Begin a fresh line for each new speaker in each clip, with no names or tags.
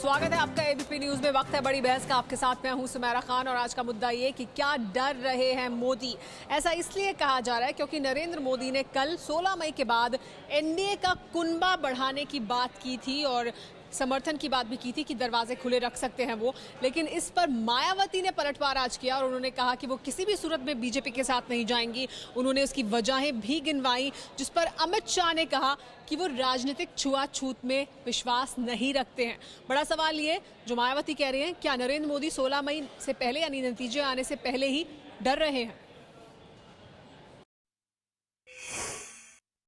स्वागत है आपका एबीपी न्यूज में। वक्त है बड़ी बहस का। आपके साथ मैं हूं सुमेरा खान और आज का मुद्दा ये कि क्या डर रहे हैं मोदी। ऐसा इसलिए कहा जा रहा है क्योंकि नरेंद्र मोदी ने कल 16 मई के बाद एनडीए का कुनबा बढ़ाने की बात की थी और समर्थन की बात भी की थी कि दरवाजे खुले रख सकते हैं वो। लेकिन इस पर मायावती ने पलटवार आज किया और उन्होंने कहा कि वो किसी भी सूरत में बीजेपी के साथ नहीं जाएंगी। उन्होंने उसकी वजहें भी गिनवाई, जिस पर अमित शाह ने कहा कि वो राजनीतिक छुआछूत में विश्वास नहीं रखते हैं। बड़ा सवाल ये जो मायावती कह रहे हैं, क्या नरेंद्र मोदी 16 मई से पहले यानी नतीजे आने से पहले ही डर रहे हैं?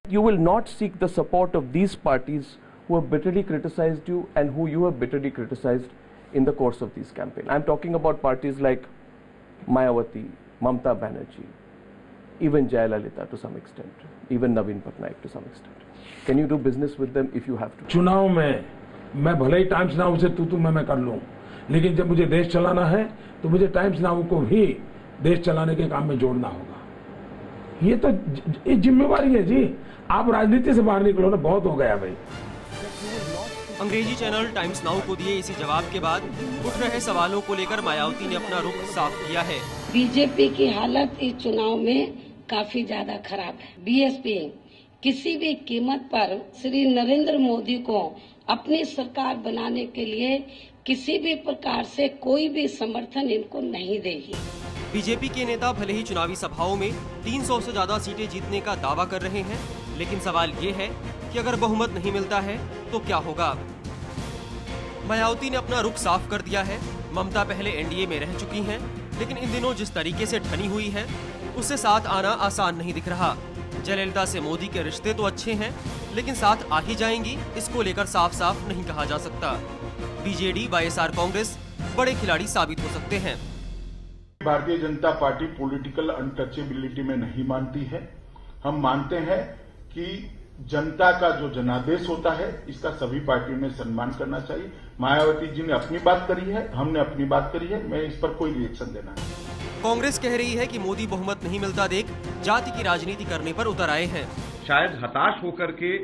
You will not seek the support of these parties who have bitterly criticized you and who you have bitterly criticized in the course of these campaigns. I'm talking about parties like Mayawati, Mamata Banerjee, even Jayalalitha to some extent, even Naveen Patnaik to some extent. Can you do business with them if you have to?
चुनाव में मैं भले ही times now से तू मैं कर लूं, लेकिन जब मुझे देश चलाना है तो मुझे टाइम्स नाउ को भी देश चलाने के काम में जोड़ना होगा। ये तो जिम्मेवारी है जी। आप राजनीति से बाहर निकलो ना, बहुत हो गया भाई।
अंग्रेजी चैनल टाइम्स नाउ को दिए इसी जवाब के बाद उठ रहे सवालों को लेकर मायावती ने अपना रुख साफ किया है।
बीजेपी की हालत इस चुनाव में काफी ज्यादा खराब है। बीएसपी किसी भी कीमत पर श्री नरेंद्र मोदी को अपनी सरकार बनाने के लिए किसी भी प्रकार से कोई भी समर्थन इनको नहीं देगी।
बीजेपी के नेता भले ही चुनावी सभाओं में 300 से ज्यादा सीटें जीतने का दावा कर रहे हैं, लेकिन सवाल ये है कि अगर बहुमत नहीं मिलता है तो क्या होगा। मायावती ने अपना रुख साफ कर दिया है। ममता पहले एनडीए में रह चुकी हैं, लेकिन इन दिनों जिस तरीके से ठनी हुई है उससे साथ आना आसान नहीं दिख रहा। जयललिता से मोदी के रिश्ते तो अच्छे हैं, लेकिन साथ आ ही जाएंगी इसको लेकर साफ साफ नहीं कहा जा सकता। बीजेडी, वाईएसआर कांग्रेस बड़े खिलाड़ी साबित हो सकते हैं।
Bharatiya Janata party political untouchability में नहीं मानती है। हम मानते हैं कि जनता का जो जनादेश होता है इसका सभी पार्टियों ने सम्मान करना चाहिए। मायावती जी ने अपनी बात करी है, हमने अपनी बात करी है, मैं इस पर कोई रिएक्शन देना नहीं।
कांग्रेस कह रही है कि मोदी बहुमत नहीं मिलता देख जाति की राजनीति करने पर उतर आए हैं।
शायद हताश होकर के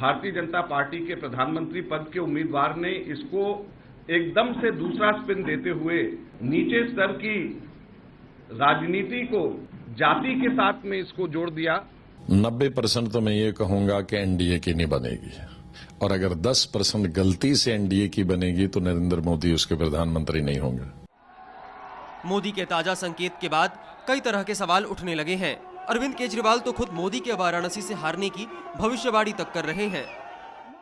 भारतीय जनता पार्टी के प्रधानमंत्री पद के उम्मीदवार ने इसको एकदम से दूसरा स्पिन देते हुए नीचे स्तर की राजनीति को जाति के साथ में इसको जोड़ दिया।
90% तो मैं ये कहूंगा कि एनडीए की नहीं बनेगी, और अगर 10% गलती से एनडीए की बनेगी तो नरेंद्र मोदी उसके प्रधानमंत्री नहीं होंगे।
मोदी के ताजा संकेत के बाद कई तरह के सवाल उठने लगे हैं। अरविंद केजरीवाल तो खुद मोदी के वाराणसी से हारने की भविष्यवाणी तक कर रहे हैं।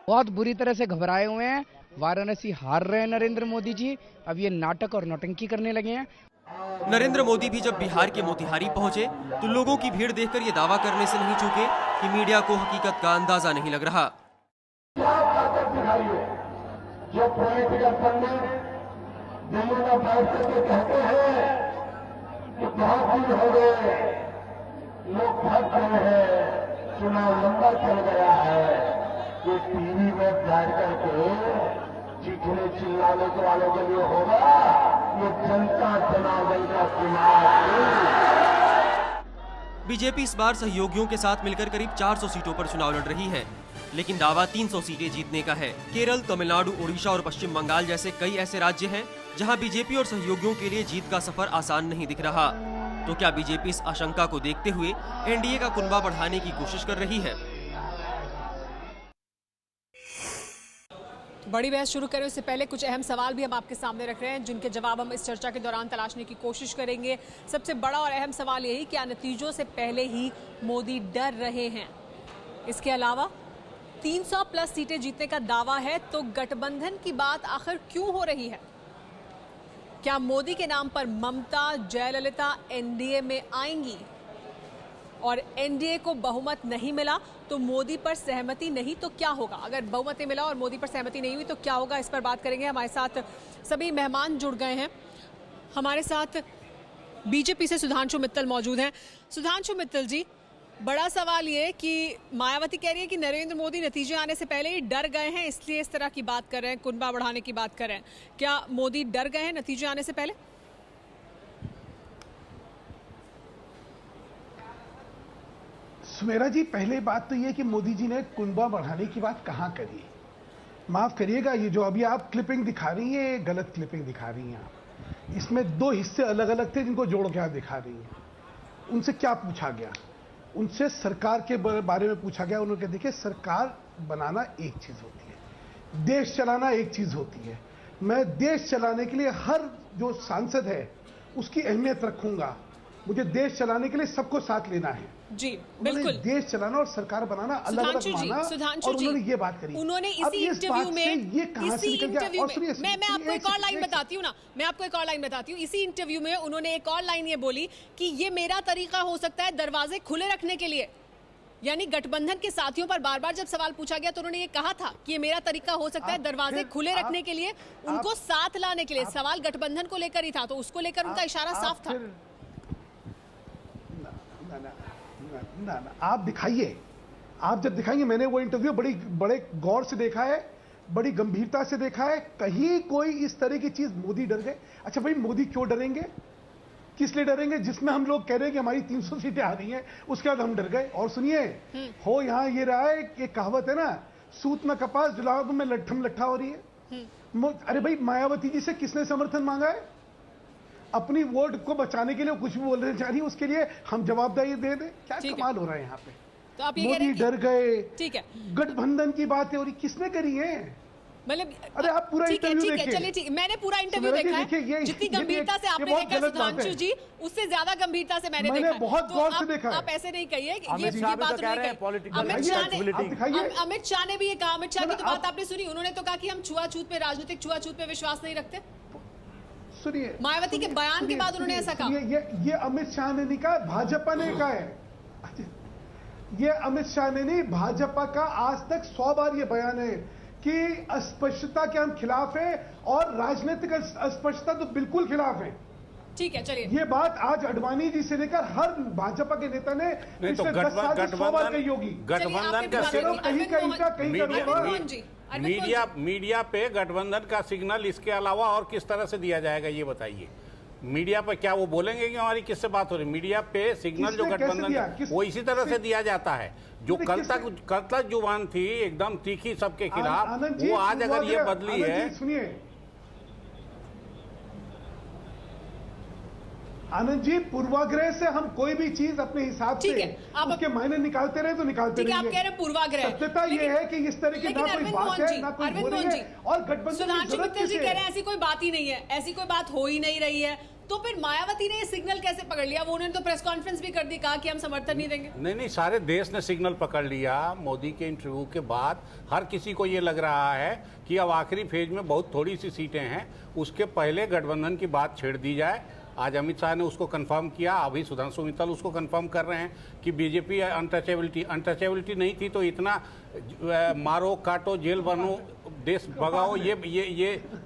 बहुत बुरी तरह से घबराए हुए हैं। वाराणसी हार रहे हैं नरेंद्र मोदी जी। अब ये नाटक और नौटंकी करने लगे हैं।
नरेंद्र मोदी भी जब बिहार के मोतिहारी पहुंचे तो लोगों की भीड़ देखकर ये दावा करने से नहीं चूके कि मीडिया को हकीकत का अंदाजा नहीं लग रहा।
चुनाव लंबा चल गया है कि टीवी में बैठ करके चीखने चिल्लाने वालों के लिए होगा। ये जनता जनार्दन का चुनाव।
बीजेपी इस बार सहयोगियों के साथ मिलकर करीब 400 सीटों पर चुनाव लड़ रही है, लेकिन दावा 300 सीटें जीतने का है। केरल, तमिलनाडु, उड़ीसा और पश्चिम बंगाल जैसे कई ऐसे राज्य हैं जहां बीजेपी और सहयोगियों के लिए जीत का सफर आसान नहीं दिख रहा। तो क्या बीजेपी इस आशंका को देखते हुए एनडीए का कुनबा बढ़ाने की कोशिश कर रही है?
बड़ी बहस शुरू करें उससे पहले कुछ अहम सवाल भी हम आपके सामने रख रहे हैं, जिनके जवाब हम इस चर्चा के दौरान तलाशने की कोशिश करेंगे। सबसे बड़ा और अहम सवाल यही, क्या नतीजों से पहले ही मोदी डर रहे हैं? इसके अलावा 300 प्लस सीटें जीतने का दावा है, तो गठबंधन की बात आखिर क्यों हो रही है? क्या मोदी के नाम पर ममता, जयललिता एनडीए में आएंगी? और एनडीए को बहुमत नहीं मिला तो मोदी पर सहमति नहीं तो क्या होगा? अगर बहुमत नहीं मिला और मोदी पर सहमति नहीं हुई तो क्या होगा? इस पर बात करेंगे। हमारे साथ सभी मेहमान जुड़ गए हैं। हमारे साथ बीजेपी से सुधांशु मित्तल मौजूद हैं। सुधांशु मित्तल जी, बड़ा सवाल ये कि मायावती कह रही है कि नरेंद्र मोदी नतीजे आने से पहले ही डर गए हैं, इसलिए इस तरह की बात कर रहे हैं, कुनबा बढ़ाने की बात कर रहे हैं। क्या मोदी डर गए हैं नतीजे आने से पहले?
सुमेरा जी, पहले बात तो ये कि मोदी जी ने कुनबा बढ़ाने की बात कहाँ करी। माफ करिएगा, ये जो अभी आप क्लिपिंग दिखा रही हैं, ये गलत क्लिपिंग दिखा रही हैं आप। इसमें दो हिस्से अलग अलग थे जिनको जोड़ के आप दिखा रही हैं। उनसे क्या पूछा गया? उनसे सरकार के बारे में पूछा गया। उन्होंने कहा देखिए, सरकार बनाना एक चीज होती है, देश चलाना एक चीज होती है। मैं देश चलाने के लिए हर जो सांसद है उसकी अहमियत रखूंगा। मुझे देश चलाने के लिए सबको साथ लेना है।
जी बिल्कुल।
देश चलाना और सरकार बनाना अलग अलग माना, और उन्होंने ये बात करी।
उन्होंने इसी इंटरव्यू में मैं आपको एक और लाइन बताती हूँ ना, मैं आपको एक और लाइन बताती हूँ। इसी इंटरव्यू में उन्होंने एक और लाइन ये बोली कि ये मेरा तरीका हो सकता है दरवाजे खुले रखने के लिए। यानी गठबंधन के साथियों पर बार बार जब सवाल पूछा गया तो उन्होंने ये कहा था कि ये मेरा तरीका हो सकता है दरवाजे खुले रखने के लिए, उनको साथ लाने के लिए। सवाल गठबंधन को लेकर ही था, तो उसको लेकर उनका इशारा साफ था।
ना, आप दिखाइए। आप जब दिखाएंगे, मैंने वो इंटरव्यू बड़े गौर से देखा है, बड़ी गंभीरता से देखा है। कहीं कोई इस तरह की चीज मोदी डर गए? अच्छा भाई, मोदी क्यों डरेंगे? किस लिए डरेंगे? जिसमें हम लोग कह रहे हैं कि हमारी 300 सीटें आ रही हैं, उसके बाद हम डर गए। और सुनिए, हो यहां ये रहा है कि कहावत है ना, सूत में कपास जुलाब में लट्ठम लट्ठा हो रही है। अरे भाई, मायावती जी से किसने समर्थन मांगा है? अपनी वोट को बचाने के लिए कुछ भी बोलने जा रही है, उसके लिए हम जवाबदारी दे दें? क्या कमाल हो रहा है यहाँ पे।
तो आप ये
मोदी डर गए।
ठीक है,
गठबंधन की बात है और किसने करी है?
मतलब
अरे आप पूरा इंटरव्यू देखिए।
चलिए ठीक, मैंने पूरा इंटरव्यू देखा है। जितनी गंभीरता से आपने देखा सुधांशु जी, उससे ज्यादा गंभीरता से मैंने देखा।
बहुत गौर से देखा।
आप ऐसे नहीं कहिए, ये बात
अमित शाह
ने भी ये कहा। अमित शाह की तो बात आपने सुनी, उन्होंने तो कहा कि हम छुआछूत पे, राजनीतिक छुआछूत पे विश्वास नहीं रखते।
सुनिए,
मायावती के बयान के बाद उन्होंने ऐसा कहा।
ये अमित शाह ने नहीं कहा, भाजपा ने कहा है। ये अमित शाह ने नहीं, भाजपा का आज तक 100 बार ये बयान है कि अस्पष्टता के हम खिलाफ है, और राजनीतिक अस्पष्टता तो बिल्कुल खिलाफ है।
ठीक है, चलिए।
ये बात आज अडवाणी जी से लेकर हर भाजपा के नेता ने पिछले 10 साल से 100 बार कही होगी।
गठबंधन का मीडिया पे गठबंधन का सिग्नल इसके अलावा और किस तरह से दिया जाएगा, ये बताइए। मीडिया पर क्या वो बोलेंगे कि हमारी किससे बात हो रही? मीडिया पे सिग्नल जो गठबंधन वो इसी तरह से दिया जाता है। जो कल तक जुबान थी एकदम तीखी सबके खिलाफ, वो आज अगर ये बदली है।
सुनिए आनंद जी, पूर्वाग्रह से हम कोई भी चीज अपने हिसाब से आप उसके मायने निकालते रहे तो निकालते रहे।
आप कह रहे हैं पूर्वाग्रह।
सत्यता ये है कि इस तरह की ना कोई बात है, ना कोई हो रही है, और गठबंधन
सुधांशु मित्तल जी कह रहे हैं ऐसी कोई बात ही नहीं है, ऐसी कोई बात हो ही नहीं रही है। तो फिर मायावती ने ये सिग्नल कैसे पकड़ लिया? वो उन्होंने तो प्रेस कॉन्फ्रेंस भी कर दी, कहा कि हम समर्थन नहीं देंगे।
नहीं, सारे देश ने सिग्नल पकड़ लिया। मोदी के इंटरव्यू के बाद हर किसी को ये लग रहा है कि अब आखिरी फेज में बहुत थोड़ी सी सीटें हैं, उसके पहले गठबंधन की बात छेड़ दी जाए। आज अमित शाह ने उसको कंफर्म किया, अभी सुधांशु मित्तल उसको कंफर्म कर रहे हैं कि बीजेपी अनटचेबिलिटी नहीं थी तो इतना मारो काटो जेल बनो देश भगाओ ये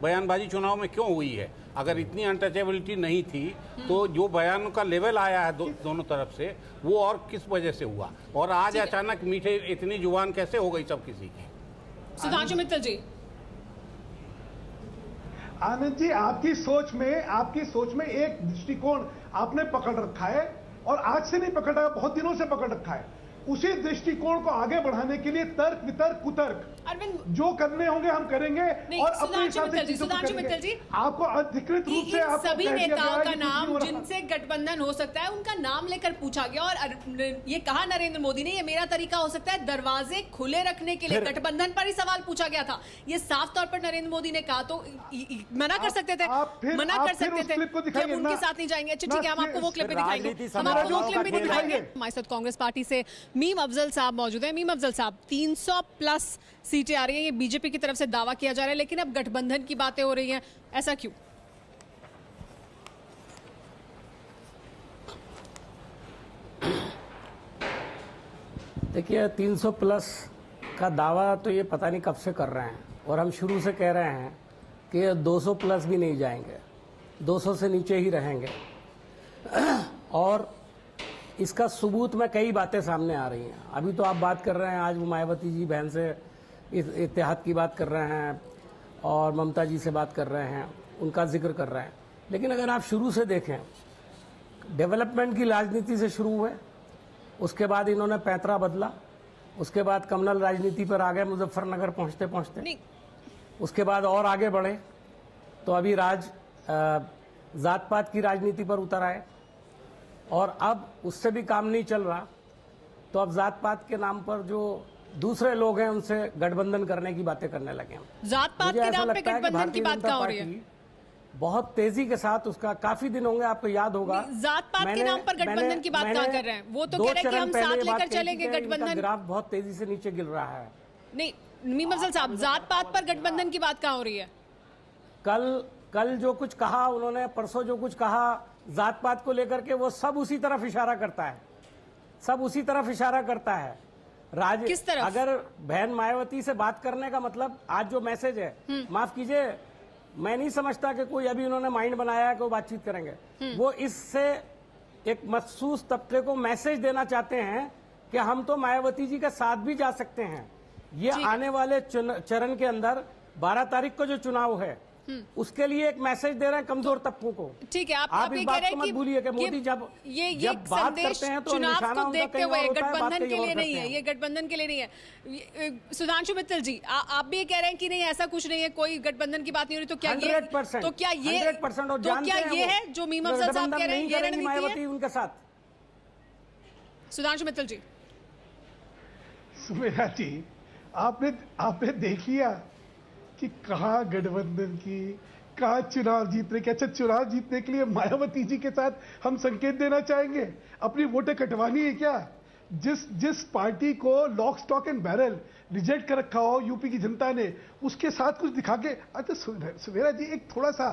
बयानबाजी चुनाव में क्यों हुई है? अगर इतनी अनटचेबिलिटी नहीं थी तो जो बयान का लेवल आया है दोनों तरफ से, वो और किस वजह से हुआ? और आज अचानक मीठे इतनी जुबान कैसे हो गई सब किसी की?
सुधांशु मित्तल जी,
आनंद जी, आपकी सोच में एक दृष्टिकोण आपने पकड़ रखा है, और आज से नहीं पकड़ रखा, बहुत दिनों से पकड़ रखा है। उसी दृष्टिकोण को आगे बढ़ाने के लिए तर्क वितर्क कुतर्क जो करने होंगे हम करेंगे, और अपने हिसाब से चीजों को करेंगे। आपको अधिकृत रूप से आपको
सभी नेताओं का नाम जिनसे गठबंधन हो सकता है उनका नाम लेकर पूछा गया, और ये कहा नरेंद्र मोदी ने ये मेरा तरीका हो सकता है दरवाजे खुले रखने के लिए। गठबंधन पर ही सवाल पूछा गया था, ये साफ तौर पर नरेंद्र मोदी ने कहा, तो मना कर सकते थे, मना कर सकते थे कि हम उनके साथ नहीं जाएंगे। अच्छा ठीक है, हम आपको वो क्लिप भी दिखाएंगे, हम आपको वो क्लिप भी दिखाएंगे। हमारे साथ कांग्रेस पार्टी से मीम अफजल साहब मौजूद हैं। मीम अफजल साहब, 300+ सीटें आ रही हैं, ये बीजेपी की तरफ से दावा किया जा रहा है, लेकिन अब गठबंधन की बातें हो रही हैं, ऐसा क्यों?
देखिए, 300+ का दावा तो ये पता नहीं कब से कर रहे हैं, और हम शुरू से कह रहे हैं कि 200+ भी नहीं जाएंगे, 200 से नीचे ही रहेंगे। और इसका सबूत में कई बातें सामने आ रही हैं। अभी तो आप बात कर रहे हैं, आज वो मायावती जी बहन से इत्तेहाद की बात कर रहे हैं, और ममता जी से बात कर रहे हैं, उनका जिक्र कर रहे हैं। लेकिन अगर आप शुरू से देखें, डेवलपमेंट की राजनीति से शुरू हुए, उसके बाद इन्होंने पैंतरा बदला, उसके बाद कम्युनल राजनीति पर आ गए मुजफ्फरनगर पहुंचते पहुंचते। उसके बाद और आगे बढ़े तो अभी जात पात की राजनीति पर उतर आए, और अब उससे भी काम नहीं चल रहा तो अब जात पात के नाम पर जो दूसरे लोग हैं उनसे गठबंधन करने की बातें करने लगे हैं।
जात पात के नाम पे गठबंधन की बात कहाँ हो रही है?
बहुत तेजी के साथ उसका काफी दिन होंगे, आपको याद होगा।
जात पात के नाम पर गठबंधन की बात कहाँ कर रहे हैं? वो तो कह रहे हैं कि हम साथ लेकर चलेंगे गठबंधन।
ग्राफ बहुत तेजी से नीचे गिर रहा है।
नहीं मीम अफजल साहब, जात पात पर गठबंधन की बात कहाँ हो रही है?
कल जो कुछ कहा उन्होंने, परसों जो कुछ कहा जात पात को लेकर के, वो सब उसी तरफ इशारा करता है, सब उसी तरफ इशारा करता है।
किस तरफ?
अगर बहन मायावती से बात करने का मतलब आज जो मैसेज है, माफ कीजिए, मैं नहीं समझता कि कोई अभी उन्होंने माइंड बनाया है कि वो बातचीत करेंगे। वो इससे एक मखसूस तबके को मैसेज देना चाहते हैं कि हम तो मायावती जी के साथ भी जा सकते हैं। ये आने वाले चरण के अंदर 12 तारीख को जो चुनाव है उसके लिए एक मैसेज दे रहे हैं कमजोर तबकों को।
ठीक है,
आप इस बात को मत भूलिए कि मोदी जब बात करते हैं तो
चुनाव को देखते हुए गठबंधन के लिए नहीं है, ये गठबंधन के लिए नहीं है। सुधांशु मित्तल जी, आप भी ये कह रहे हैं कि नहीं ऐसा कुछ नहीं है, कोई गठबंधन की बात नहीं हो रही, तो क्या
100%,
तो क्या ये है जो मीम अफजल साहब कह रहे हैं, ये रणनीति है
उनके साथ?
सुधांशु मित्तल जी,
सुमेरा जी, आपने देखिए कि कहाँ गठबंधन की, कहाँ चुनाव जीतने के। अच्छा, चुनाव जीतने के लिए मायावती जी के साथ हम संकेत देना चाहेंगे? अपनी वोटें कटवानी है क्या? जिस पार्टी को lock stock and barrel reject कर रखा हो यूपी की जनता ने, उसके साथ कुछ दिखा के। अच्छा सुमेरा जी, एक थोड़ा सा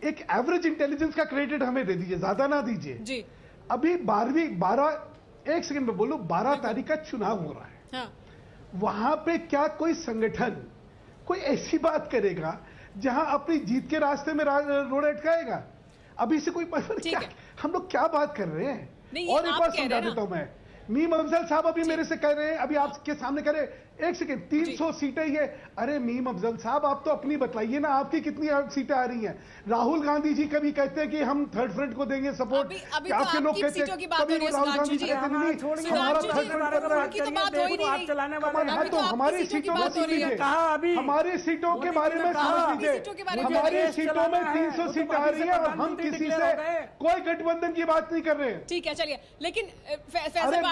एक एवरेज इंटेलिजेंस का क्रेडिट हमें दे दीजिए, ज्यादा ना दीजिए जी। अभी 1 सेकंड में बोलूं, 12 तारीख का चुनाव हो रहा है। हाँ। वहां पे क्या कोई संगठन कोई ऐसी बात करेगा जहां अपनी जीत के रास्ते में रोड अटकाएगा? अभी से कोई क्या, हम लोग क्या बात कर रहे हैं? और एक बार समझा देता हूं मैं। मीम अफजल साहब अभी मेरे से कह रहे हैं, अभी आपके सामने कह रहे हैं, 1 सेकंड, 300 सीटें ये। अरे मीम अफजल साहब, आप तो अपनी बताइए ना, आपकी कितनी सीटें आ रही हैं? राहुल गांधी जी कभी कहते हैं कि हम थर्ड फ्रंट को देंगे सपोर्ट, आपके लोग कहते हैं, कभी राहुल गांधी जी कहते हैं हमारा थर्ड फ्रंट पर है। तो हमारी सीटों में सुन लीजिए, हमारी सीटों के बारे में समझ लीजिए, हमारी सीटों में 300 सीटें आ रही है और हम किसी से कोई गठबंधन की बात नहीं कर रहे हैं।
ठीक है, चलिए, लेकिन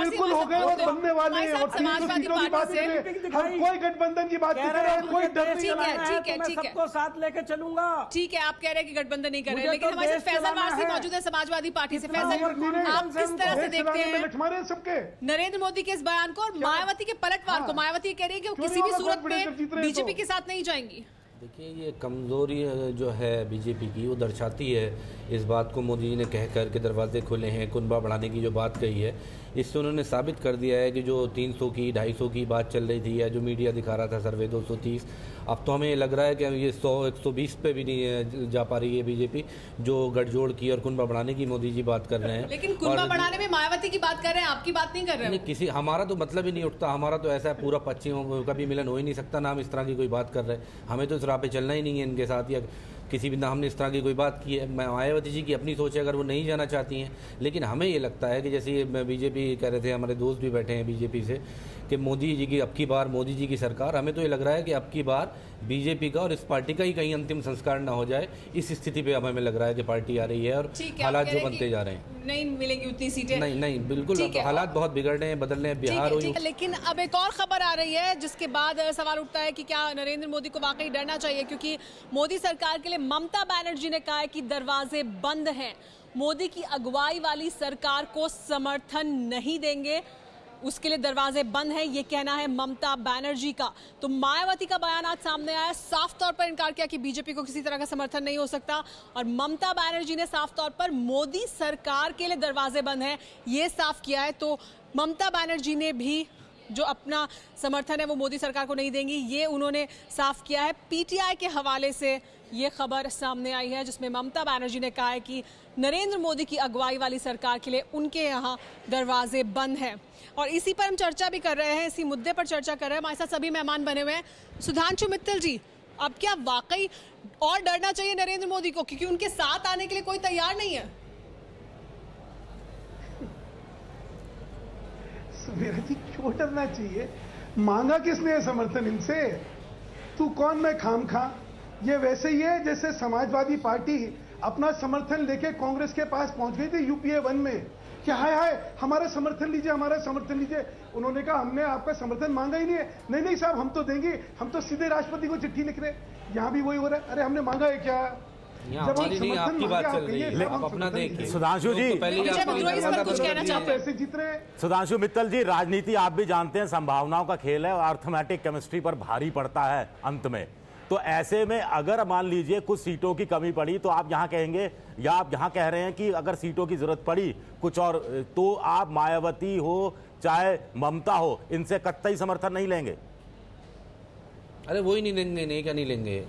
बिल्कुल हो गए और बनने वाले हैं, और 300 सीटों की बात कर रहे हैं, हम कोई गठबंधन की बात नहीं कर रहे हैं, कोई डर नहीं है।
ठीक है,
सबको साथ लेके चलूंगा।
ठीक है, आप कह रहे हैं कि गठबंधन नहीं कर रहे हैं, लेकिन हमारे साथ फैसल वारसी मौजूद है समाजवादी पार्टी से। फैसल, आप किस तरह से देखते हैं
सबके
नरेंद्र मोदी के इस बयान को और मायावती के पलटवार को? मायावती कह रही है कि वो किसी भी सूरत में बीजेपी के साथ नहीं जाएंगी।
देखिए, ये कमज़ोरी जो है बीजेपी की, वो दर्शाती है इस बात को मोदी जी ने कह कर के दरवाजे खोले हैं, कुनबा बढ़ाने की जो बात कही है, इससे उन्होंने साबित कर दिया है कि जो 300 की 250 की बात चल रही थी या जो मीडिया दिखा रहा था सर्वे 230, अब तो हमें लग रहा है कि ये 100-120 पे भी नहीं जा पा रही है बीजेपी, जो गठजोड़ की और कुनबा बढ़ाने की मोदी जी बात कर रहे हैं।
लेकिन कुनबा बढ़ाने में मायावती की बात कर रहे हैं, आपकी बात नहीं कर रहे हैं।
नहीं, हमारा तो मतलब ही नहीं उठता, हमारा तो ऐसा पूरा पश्चिम का भी मिलन हो ही नहीं सकता ना हम इस तरह की कोई बात कर रहे हैं। हमें तो इस राह पे चलना ही नहीं है इनके साथ, या किसी भी ना हमने इस तरह की कोई बात की है। मायावती जी की अपनी सोच है, अगर वो नहीं जाना चाहती हैं, लेकिन हमें ये लगता है कि जैसे बीजेपी कह रहे थे, हमारे दोस्त भी बैठे हैं बीजेपी से, कि मोदी जी की अब की बार मोदी जी की सरकार, हमें तो ये लग रहा है कि अब की बार बीजेपी का और इस पार्टी का ही कहीं अंतिम संस्कार ना हो जाए। इस स्थिति पे अब हमें लग रहा है कि पार्टी आ रही है और हालात जो बनते जा रहे हैं,
नहीं मिलेंगी उतनी सीटें।
नहीं बिल्कुल, हालात बहुत बिगड़ रहे हैं, बदल रहे हैं। बिहार
ठीक है, लेकिन अब एक और खबर आ रही है जिसके बाद सवाल उठता है कि क्या नरेंद्र मोदी को वाकई डरना चाहिए, क्योंकि मोदी सरकार के लिए ममता बनर्जी ने कहा है कि दरवाजे बंद हैं, मोदी की अगुवाई वाली सरकार को समर्थन नहीं देंगे, उसके लिए दरवाजे बंद हैं, ये कहना है ममता बनर्जी का। तो मायावती का बयान आज सामने आया, साफ तौर पर इनकार किया कि बीजेपी को किसी तरह का समर्थन नहीं हो सकता, और ममता बनर्जी ने साफ तौर पर मोदी सरकार के लिए दरवाजे बंद हैं ये साफ किया है। तो ममता बनर्जी ने भी जो अपना समर्थन है वो मोदी सरकार को नहीं देंगी, ये उन्होंने साफ किया है। पीटीआई के हवाले से ये खबर सामने आई है जिसमें ममता बनर्जी ने कहा है कि नरेंद्र मोदी की अगुवाई वाली सरकार के लिए उनके यहाँ दरवाजे बंद हैं। और इसी पर हम चर्चा भी कर रहे हैं, इसी मुद्दे पर चर्चा कर रहे हैं। हमारे साथ सभी मेहमान बने हुए हैं। सुधांशु मित्तल जी, अब क्या वाकई और डरना चाहिए नरेंद्र मोदी को, क्योंकि उनके साथ आने के लिए कोई तैयार नहीं है?
सुमेरा जी, क्यों डरना चाहिए? मांगा किसने है समर्थन इनसे? तू कौन मैं खाम खा। ये वैसे ही है जैसे समाजवादी पार्टी अपना समर्थन लेके कांग्रेस के पास पहुंच गई थी यूपीए 1 में, क्या हाय हमारा समर्थन लीजिए, हमारा समर्थन लीजिए। उन्होंने कहा हमने आपका समर्थन मांगा ही नहीं है। नहीं नहीं साहब, हम तो देंगे, हम तो सीधे राष्ट्रपति को चिट्ठी लिख रहे। यहाँ भी वही हो रहा है, अरे हमने मांगा है क्या?
जब नहीं, आपकी बात चल रही है, आप अपना देखिए।
सुधांशु जी, सुधांशु मित्तल जी, राजनीति आप भी जानते हैं संभावनाओं का खेल है और अर्थमेटिक केमिस्ट्री पर भारी पड़ता है अंत में। तो ऐसे में अगर मान लीजिए कुछ सीटों की कमी पड़ी तो आप यहाँ कहेंगे, या आप यहाँ कह रहे हैं कि अगर सीटों की जरूरत पड़ी कुछ और, तो आप मायावती हो चाहे ममता हो, इनसे कतई समर्थन नहीं लेंगे?
अरे वो ही नहीं लेंगे, नहीं क्या नहीं लेंगे?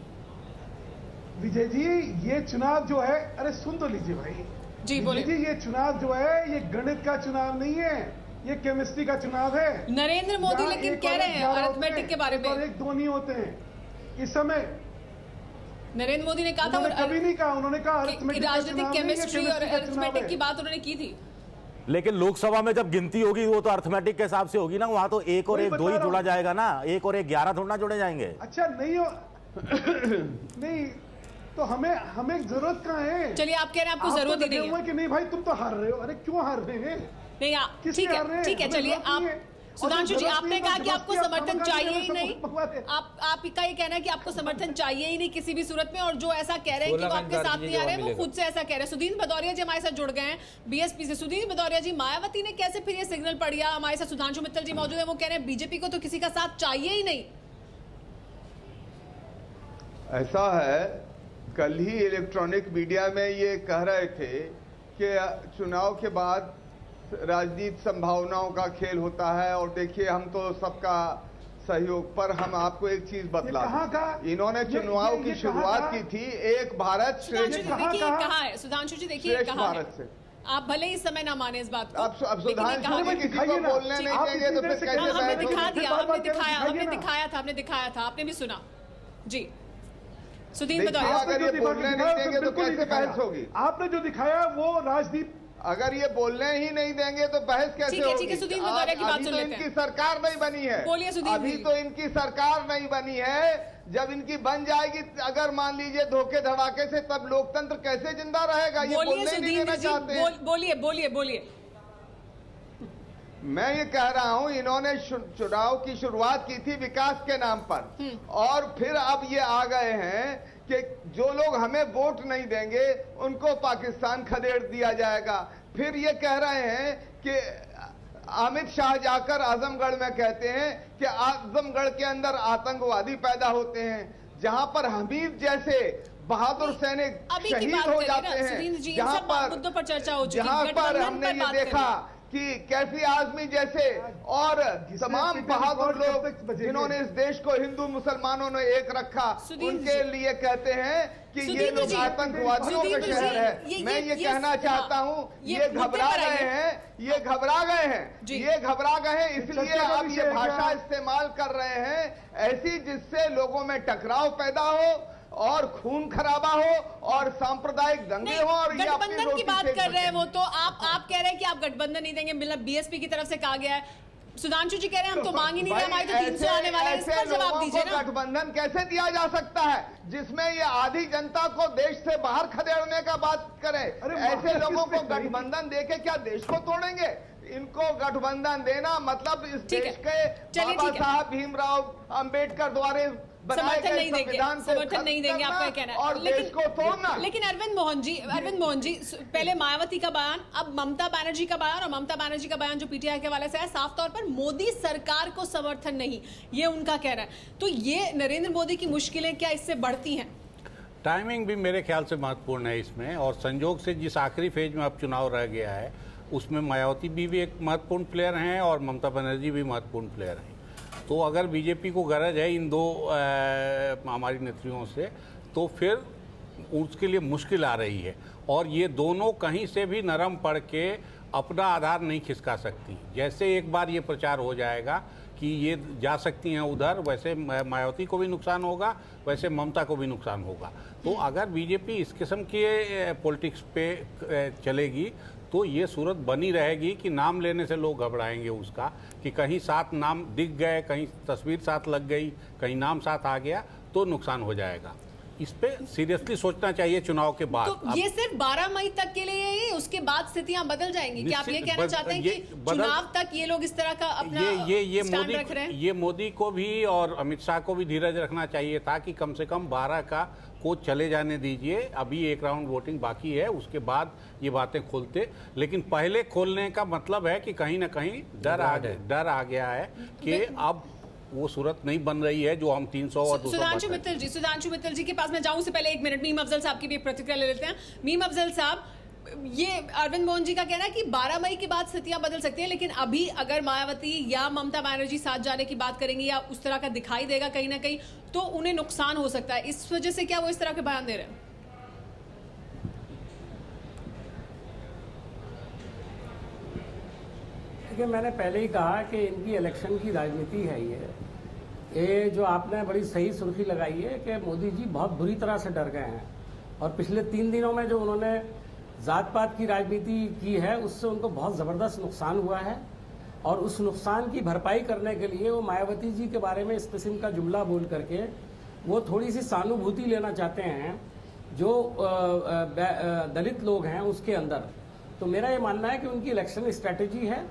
विजय जी, ये चुनाव जो है, अरे सुन तो लीजिए भाई
जी, बोलिए
जी, ये चुनाव जो है ये गणित का चुनाव नहीं है, ये केमिस्ट्री का चुनाव है।
नरेंद्र मोदी लेकिन कह रहे हैं अरिथमेटिक के बारे में,
एक दो नहीं होते हैं इस समय।
नरेंद्र मोदी ने कहा था,
कभी नहीं कहा, उन्होंने कहा अरिथमेटिक
राजनीतिक केमिस्ट्री और अरिथमेटिक की बात उन्होंने की थी।
लेकिन लोकसभा में जब गिनती होगी वो तो अर्थमेटिक के हिसाब से होगी ना, वहां तो 1 और 1 2 ही जोड़ा जाएगा ना, 1 और 1 11 थोड़ा जोड़े जाएंगे।
अच्छा नहीं हो नहीं तो हमें जरूरत कहाँ है?
चलिए, आप कह रहे हैं आपको जरूरत ही नहीं है
कि नहीं भाई तुम तो हार रहे हो। अरे क्यों हार रहे हैं?
नहीं, ठीक है, चलिए आप सुधांशु जी, आपने कहा कि आपको समर्थन चाहिए ही नहीं, आपका ये कहना है कि आपको समर्थन चाहिए ही नहीं किसी भी सूरत में, और जो ऐसा कह रहे हैं कि वो आपके साथ नहीं आ रहे हैं वो खुद से ऐसा कह रहे हैं। सुदीन भदौरिया जी हमारे साथ जुड़ गए हैं बीएसपी से। सुदीन भदौरिया जी, मायावती ने कैसे फिर ये सिग्नल पड़ गया? हमारे साथ सुधांशु मित्तल जी मौजूद है, वो कह रहे हैं बीजेपी को तो किसी का साथ चाहिए ही नहीं।
ऐसा है, कल ही इलेक्ट्रॉनिक मीडिया में ये कह रहे थे कि चुनाव के बाद राजनीति संभावनाओं का खेल होता है, और देखिए हम तो सबका सहयोग पर। हम आपको एक चीज बतला, इन्होंने चुनाव की शुरुआत की थी एक भारत श्रेष्ठ
भारत। सुधांशु जी देखिए,
भारत से
आप भले ही समय ना माने इस बात को,
अब सुधांशु जी किसी को बोलने नहीं देंगे तो फिर कैसे?
हमने दिखा दिया, हमने दिखाया था, आपने भी सुना जी। सुदीन भदौरिया,
अगर ये बोलने नहीं देंगे तो कैसे बहस होगी?
आपने जो दिखाया वो राजनीति,
अगर ये बोलने ही नहीं देंगे तो बहस कैसे होगी?
ठीक है, सुदीन भदौरिया की बात सुन लेते हैं।
इनकी सरकार नहीं बनी है,
बोलिए सुदीन।
अभी तो इनकी सरकार नहीं बनी है, जब इनकी बन जाएगी, अगर मान लीजिए धोखे धड़ाके से, तब लोकतंत्र कैसे जिंदा रहेगा? ये बोलने नहीं देना चाहते हैं।
बोलिए।
मैं ये कह रहा हूं, इन्होंने चुनाव की शुरुआत की थी विकास के नाम पर, और फिर अब ये आ गए हैं कि जो लोग हमें वोट नहीं देंगे उनको पाकिस्तान खदेड़ दिया जाएगा। फिर ये कह रहे हैं कि अमित शाह जाकर आजमगढ़ में कहते हैं कि आजमगढ़ के अंदर आतंकवादी पैदा होते हैं, जहां पर हमीद जैसे बहादुर सैनिक शहीद हो जाते हैं, जहां पर हमने ये देखा कि कैफी आजमी जैसे और तमाम बहादुर लोग जिन्होंने इस देश को हिंदू मुसलमानों ने एक रखा, उनके लिए कहते हैं कि ये लोग आतंकवादियों का शहर है। मैं ये कहना चाहता हूँ, ये घबरा गए हैं, इसलिए अब ये भाषा इस्तेमाल कर रहे हैं ऐसी जिससे लोगों में टकराव पैदा हो और खून खराबा हो और सांप्रदायिक दंगे हो। और
गठबंधन की बात कर रहे हैं वो तो आप कह रहे हैं कि आप गठबंधन नहीं देंगे, मतलब बीएसपी की तरफ से कहा गया है। सुधांशु जी कह रहे हैं हम तो मांग ही नहीं रहे, हमारे तो 300 आने वाले हैं, इस पर जवाब दीजिए ना।
गठबंधन कैसे दिया जा सकता है जिसमें ये आधी जनता को देश से बाहर खदेड़ने का बात करे? ऐसे लोगों को गठबंधन देके क्या देश को तोड़ेंगे? इनको गठबंधन देना मतलब इस देश के बाबा साहब भीमराव अंबेडकर द्वारा
समर्थन नहीं देंगे आपका कहना है,
और देश को तोड़ना।
लेकिन अरविंद मोहन जी पहले मायावती का बयान, अब ममता बनर्जी का बयान, और ममता बनर्जी का बयान जो पीटीआई के हवाले से है, साफ तौर पर मोदी सरकार को समर्थन नहीं, ये उनका कहना है। तो ये नरेंद्र मोदी की मुश्किलें क्या इससे बढ़ती हैं?
टाइमिंग भी मेरे ख्याल से महत्वपूर्ण है इसमें, और संजोग से जिस आखिरी फेज में अब चुनाव रह गया है उसमें मायावती भी एक महत्वपूर्ण प्लेयर हैं और ममता बनर्जी भी महत्वपूर्ण प्लेयर हैं। तो अगर बीजेपी को गरज है इन दो हमारी नेत्रियों से, तो फिर उसके लिए मुश्किल आ रही है, और ये दोनों कहीं से भी नरम पड़ के अपना आधार नहीं खिसका सकती। जैसे एक बार ये प्रचार हो जाएगा कि ये जा सकती हैं उधर, वैसे मायावती को भी नुकसान होगा, वैसे ममता को भी नुकसान होगा। तो अगर बीजेपी इस किस्म के पॉलिटिक्स पे चलेगी तो ये सूरत बनी रहेगी कि नाम लेने से लोग घबराएंगे उसका, कि कहीं साथ नाम दिख गए, कहीं तस्वीर साथ लग गई, कहीं नाम साथ आ गया, तो नुकसान हो जाएगा। इस पे सीरियसली सोचना चाहिए चुनाव के बाद।
तो ये सिर्फ 12 मई तक के लिए है, उसके बाद स्थितियां बदल जाएंगी? क्या आप ये कहना चाहते हैं कि चुनाव तक ये लोग इस तरह का अपना स्टैंड रख रहे हैं?
ये मोदी को भी और अमित शाह को भी धीरज रखना चाहिए था कि कम से कम 12 का को चले जाने दीजिए। अभी एक राउंड वोटिंग बाकी है, उसके बाद ये बातें खोलते। लेकिन पहले खोलने का मतलब है कि कहीं ना कहीं डर आ गया है कि अब वो सूरत नहीं बन रही है जो हम 300 और 200।
सुधांशु मित्तल जी के पास मैं जाऊं से पहले 1 मिनट मीम अफजल साहब की भी एक प्रतिक्रिया ले लेते हैं। मीम अफजल साहब, ये अरविंद मोहन जी का कहना है कि 12 मई के बाद स्थितियां बदल सकती हैं, लेकिन अभी अगर मायावती या ममता बनर्जी साथ जाने की बात करेंगी या उस तरह का दिखाई देगा कहीं ना कहीं, तो उन्हें नुकसान हो सकता है। इस वजह से क्या वो इस तरह के बयान दे रहे हैं?
देखिए, मैंने पहले ही कहा कि इनकी इलेक्शन की राजनीति है। ये जो आपने बड़ी सही सुर्खी लगाई है कि मोदी जी बहुत बुरी तरह से डर गए हैं, और पिछले 3 दिनों में जो उन्होंने जात पात की राजनीति की है उससे उनको बहुत ज़बरदस्त नुकसान हुआ है, और उस नुकसान की भरपाई करने के लिए वो मायावती जी के बारे में इस किस्म का जुमला बोल करके वो थोड़ी सी सहानुभूति लेना चाहते हैं जो दलित लोग हैं उसके अंदर। तो मेरा ये मानना है कि उनकी इलेक्शन स्ट्रैटेजी है,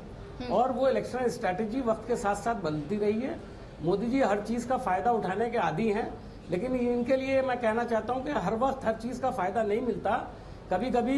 और वो इलेक्शन स्ट्रैटेजी वक्त के साथ साथ बनती रही है। मोदी जी हर चीज़ का फ़ायदा उठाने के आदी हैं, लेकिन इनके लिए मैं कहना चाहता हूं कि हर वक्त हर चीज़ का फ़ायदा नहीं मिलता। कभी कभी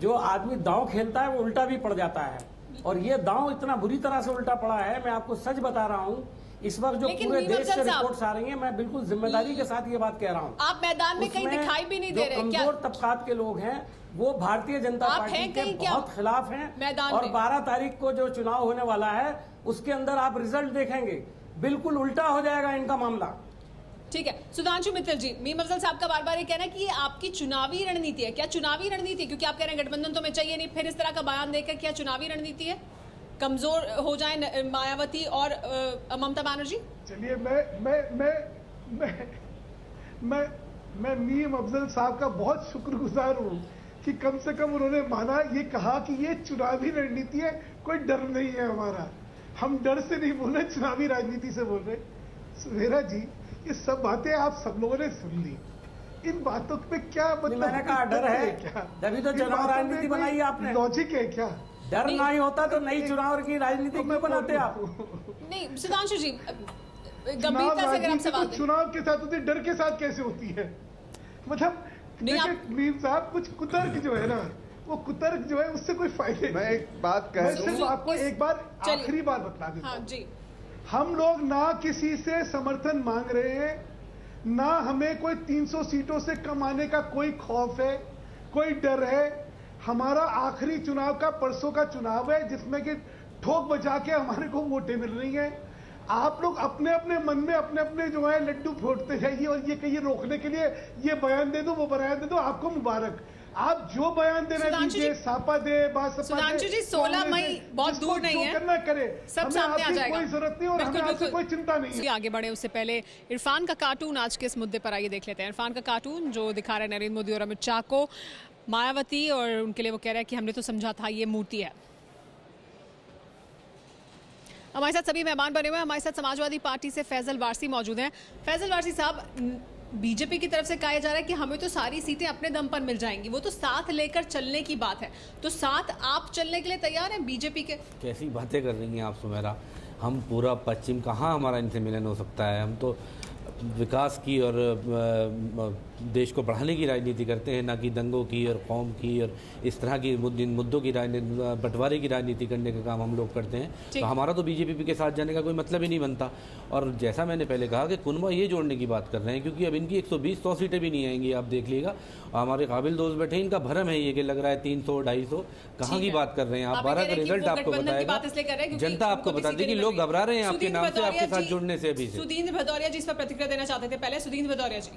जो आदमी दांव खेलता है वो उल्टा भी पड़ जाता है, और ये दांव इतना बुरी तरह से उल्टा पड़ा है। मैं आपको सच बता रहा हूं, इस वक्त जो पूरे देश से रिपोर्ट्स आ रही हैं, मैं बिल्कुल जिम्मेदारी के साथ ये बात कह रहा हूं।
आप मैदान में कहीं दिखाई भी नहीं दे रहे।
कमजोर तबकात के लोग हैं वो भारतीय जनता पार्टी के बहुत खिलाफ हैं, और 12 तारीख को जो चुनाव होने वाला है उसके अंदर आप रिजल्ट देखेंगे, बिल्कुल उल्टा हो जाएगा इनका मामला।
ठीक है सुधांशु मित्तल जी, मीम अफजल साहब का बार बार ये कहना है कि ये आपकी चुनावी रणनीति है। क्या चुनावी रणनीति है? क्योंकि आप कह रहे हैं गठबंधन तो मैं चाहिए नहीं, फिर इस तरह का बयान देकर क्या चुनावी रणनीति है? कमजोर हो जाए मायावती और ममता बनर्जी?
चलिए मैं मीम अफजल साहब का बहुत शुक्रगुजार हूँ कि कम से कम उन्होंने माना, ये कहा कि ये चुनावी रणनीति है, कोई डर नहीं है हमारा। हम डर से नहीं बोल रहे, चुनावी राजनीति से बोल रहे। सुमेरा जी, ये सब बातें आप सब लोगों ने सुन ली, इन बातों पे क्या मतलब?
मैंने कहा डर है क्या? तभी तो चुनाव राजनीति बनाई आपने।
लॉजिक है क्या?
डर नहीं होता तो नई चुनाव की राजनीति क्यों बनाते आप?
नहीं सुधांशु जी, गंभीरता से अगर हम सवाल दें,
चुनाव के साथ होती, डर के साथ कैसे होती है? मतलब मीम साहब, कुछ कुतर्क जो है ना, वो कुतर्क जो है उससे कोई फायदे।
मैं एक बात कह दूं,
आपको एक बार आखिरी बार बता देता हूं।
हाँ जी,
हम लोग ना किसी से समर्थन मांग रहे हैं, ना हमें कोई 300 सीटों से कम आने का कोई खौफ है, कोई डर है। हमारा आखिरी चुनाव का परसों का चुनाव है, जिसमें कि ठोक बजा के हमारे को वोटें मिल रही हैं। आप लोग अपने अपने मन में अपने अपने जो है लड्डू फोड़ते जाइए, और ये कहिए रोकने के लिए ये बयान दे दो, वो बयान दे दो। आपको मुबारक, आप जो बयान देना दीजिए, सापा दे,
सुधांशु जी 16 मई बहुत दूर नहीं है,
करना करे,
सब सामने आ जाएगा,
कोई जरूरत नहीं और हमें आपसे कोई चिंता नहीं है।
आगे बढ़े उससे पहले इरफान का कार्टून आज के इस मुद्दे पर आइए देख लेते हैं। इरफान का कार्टून जो दिखा रहे हैं नरेंद्र मोदी और अमित शाह को मायावती, और उनके लिए वो कह रहा है कि हमने तो समझा था ये मूर्ति है। हमारे साथ सभी मेहमान बने हुए हैं। हमारे साथ समाजवादी पार्टी से फैजल वारसी मौजूद हैं। फैजल वारसी साहब, बीजेपी की तरफ से कहा जा रहा है कि हमें तो सारी सीटें अपने दम पर मिल जाएंगी, वो तो साथ लेकर चलने की बात है, तो साथ आप चलने के लिए तैयार हैं बीजेपी के?
कैसी बातें कर रही हैं आप सुमेरा? हम पूरा पश्चिम, कहाँ हमारा इनसे मिलन हो सकता है? हम तो विकास की और देश को बढ़ाने की राजनीति करते हैं, ना कि दंगों की और कौम की और इस तरह की मुद्दों की राजनीति, बंटवारे की राजनीति करने का काम हम लोग करते हैं। तो हमारा तो बीजेपी के साथ जाने का कोई मतलब ही नहीं बनता। और जैसा मैंने पहले कहा कि कुनबा ये जोड़ने की बात कर रहे हैं, क्योंकि अब इनकी 120-100 सीटें भी नहीं आएंगी, आप देख लीजिएगा। हमारे काबिल दोस्त बैठे, इनका भरम है ये कि लग रहा है 300-250, कहाँ की बात कर रहे हैं आप? 12 का रिजल्ट आपको बताएगा, जनता आपको बता देगी कि लोग घबरा रहे हैं आपके नाम से, आपके साथ जुड़ने से। अभी
सुधींद्र भदौरिया जी इस पर प्रतिक्रिया देना चाहते थे, पहले सुधींद्र भदौरिया जी।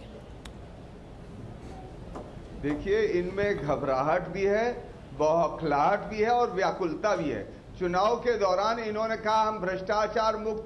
देखिए, इनमें घबराहट भी है, बौखलाहट भी है और व्याकुलता भी है। चुनाव के दौरान इन्होंने कहा हम भ्रष्टाचार मुक्त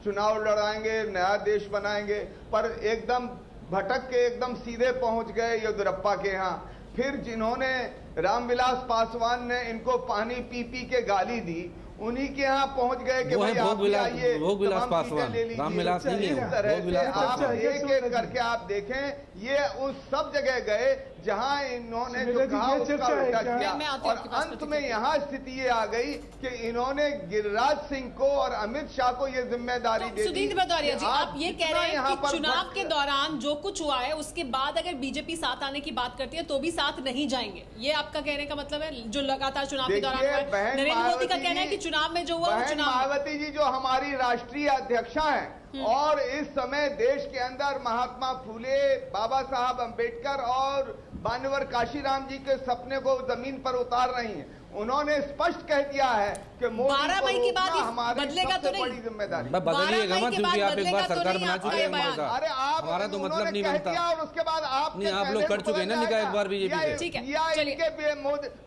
चुनाव लड़ाएंगे, नया देश बनाएंगे, पर एकदम भटक के एकदम सीधे पहुंच गए येदियुरप्पा के यहाँ। फिर जिन्होंने रामविलास पासवान ने इनको पानी पी पी के गाली दी, उन्हीं के यहाँ पहुंच गए कि भाई आप भी आइए,
भोग विलास पासवान, रामविलास नहीं है, भोग विलास
आप एक एक करके आप देखें, ये उस सब जगह गए जहां इन्होंने जो कहा उसका उल्टा किया, और अंत में यहाँ स्थिति ये आ गई कि इन्होंने गिरिराज सिंह को और अमित शाह को ये जिम्मेदारी दे दी।
सुधींद्र भदौरिया जी, आप ये कह रहे हैं कि चुनाव के दौरान जो कुछ हुआ है उसके बाद अगर बीजेपी साथ आने की बात करती है तो भी साथ नहीं जाएंगे, ये आपका कहने का मतलब है? जो लगातार चुनाव के दौरान हुआ है, नरेंद्र मोदी का कहना है कि चुनाव में जो हुआ वो चुनाव।
मायावती जी जो हमारी राष्ट्रीय अध्यक्षा हैं और इस समय देश के अंदर महात्मा फूले, बाबा साहब अंबेडकर और मान्यवर काशीराम जी के सपने को जमीन पर उतार रही हैं, उन्होंने स्पष्ट कह दिया है कि
12 मई के बाद
हमारी
बदलेगा तो नहीं,
बड़ी जिम्मेदारी
बदलिएगा मत, क्योंकि आप एक बार सरकार बना चुके हैं हमारे साथ।
अरे आप
हमारा तो मतलब नहीं बनता,
और उसके बाद आप
नहीं, आप लोग कर चुके हैं ना निकाय एक बार बीजेपी से।
ठीक है,
चलिए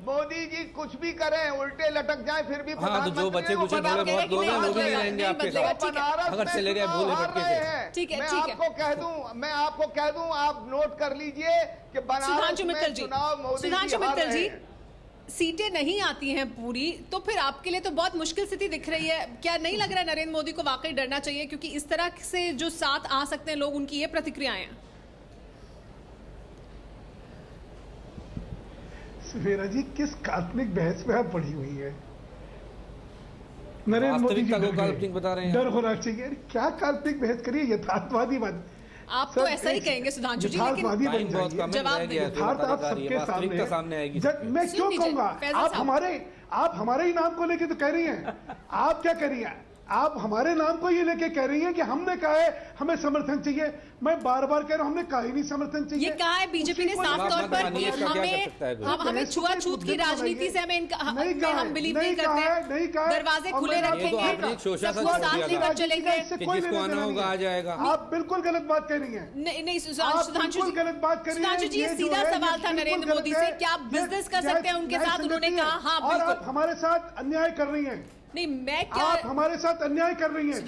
मोदी जी कुछ भी करें, उल्टे लटक जाए फिर भी
हाँ, तो जो बच्चे कुछ थोड़े बहुत लोग हैं वो भी नहीं रहेंगे आपके साथ, अगर चले गए भूले भटके से।
ठीक है,
मैं आपको कह दूं, आप नोट कर लीजिए कि बनारस में चुनाव मोदी जी
सीटें नहीं आती हैं पूरी, तो फिर आपके लिए तो बहुत मुश्किल स्थिति दिख रही है। क्या नहीं लग रहा है नरेंद्र मोदी को वाकई डरना चाहिए, क्योंकि इस तरह से जो साथ आ सकते हैं लोग, उनकी ये प्रतिक्रियाएं हैं?
सुफेरा जी, किस काल्पनिक बहस में आप पड़ी हुई है? नरेंद्र मोदी जी
काल्पनिक बता रहे हैं,
डर होना चाहिए। क्या काल्पनिक बहस करिए, यथार्थवादी बात।
आप तो ऐसा ही कहेंगे सुधांशु जी, लेकिन जवाब
यथार्थ आप सबके सामने आएगी। मैं क्यों कहूंगा? आप हमारे ही नाम को लेके तो कह रही हैं। आप क्या कह रही हैं? आप हमारे नाम को ये लेके कह रही हैं कि हमने कहा है हमें समर्थन चाहिए। मैं बार बार कह रहा हूं, हमने कहा ही नहीं समर्थन चाहिए।
ये कहा है बीजेपी ने साफ तौर पर कि हमें छुआछूत की राजनीति से हम बिलीव नहीं करते, दरवाजे खुले रखेंगे, साथ लेकर चलेंगे,
जिसको आना होगा आ जाएगा।
आप बिल्कुल गलत बात कह रही हैं।
नहीं सुधांशु,
गलत बात कर रही हैं।
सुधांशु जी, ये सीधा सवाल था नरेंद्र मोदी से, क्या आप बिजनेस कर सकते हैं उनके साथ? उन्होंने कहा हाँ
बिल्कुल। और आप हमारे साथ अन्याय कर रही हैं।
नहीं, मैं क्या,
आप हमारे साथ अन्याय कर रही हैं,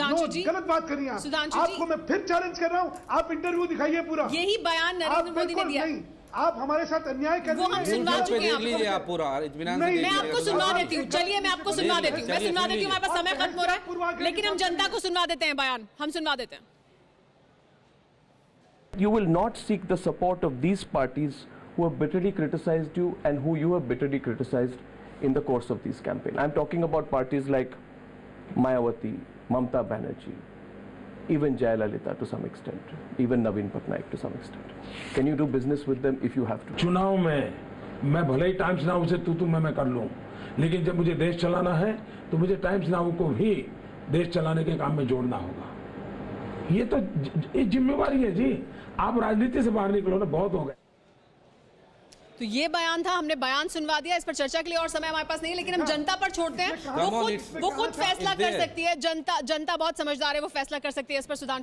गलत बात कर रही हैं। आपको मैं फिर चैलेंज कर रहा हूं, आप इंटरव्यू दिखाइए पूरा।
यही बयान नरेंद्र मोदी ने दिया।
आप हमारे साथ अन्याय कर रही हैं।
हम सुनवा चुके हैं
मैं
आपको सुनवा देती हूँ, चलिए मैं आपको सुनवा देती हूँ, हमारे पास समय खत्म हो रहा है, लेकिन हम जनता को सुनवा देते हैं बयान, हम सुनवा देते हैं।
You will not seek the support of these parties who have bitterly criticized you and who you have bitterly criticized in the course of this campaign. I'm talking about parties like Mayawati, Mamta Banerjee, even Jayalalitha to some extent, even Naveen Patnaik to some extent. Can you do business with them if you have to?
चुनाव में मैं भले ही times now से तू मैं कर लूं, लेकिन जब मुझे देश चलाना है तो मुझे टाइम्स नाउ को भी देश चलाने के काम में जोड़ना होगा। ये तो एक जिम्मेवारी है जी। आप राजनीति से बाहर निकलो ना, बहुत हो गए।
तो ये बयान था, हमने बयान सुनवा दिया। इस पर चर्चा के लिए और समय हमारे पास नहीं, लेकिन हम जनता पर छोड़ते हैं, वो खुद फैसला कर सकती है। जनता बहुत समझदार है, वो फैसला कर सकती है इस पर। सुधांशु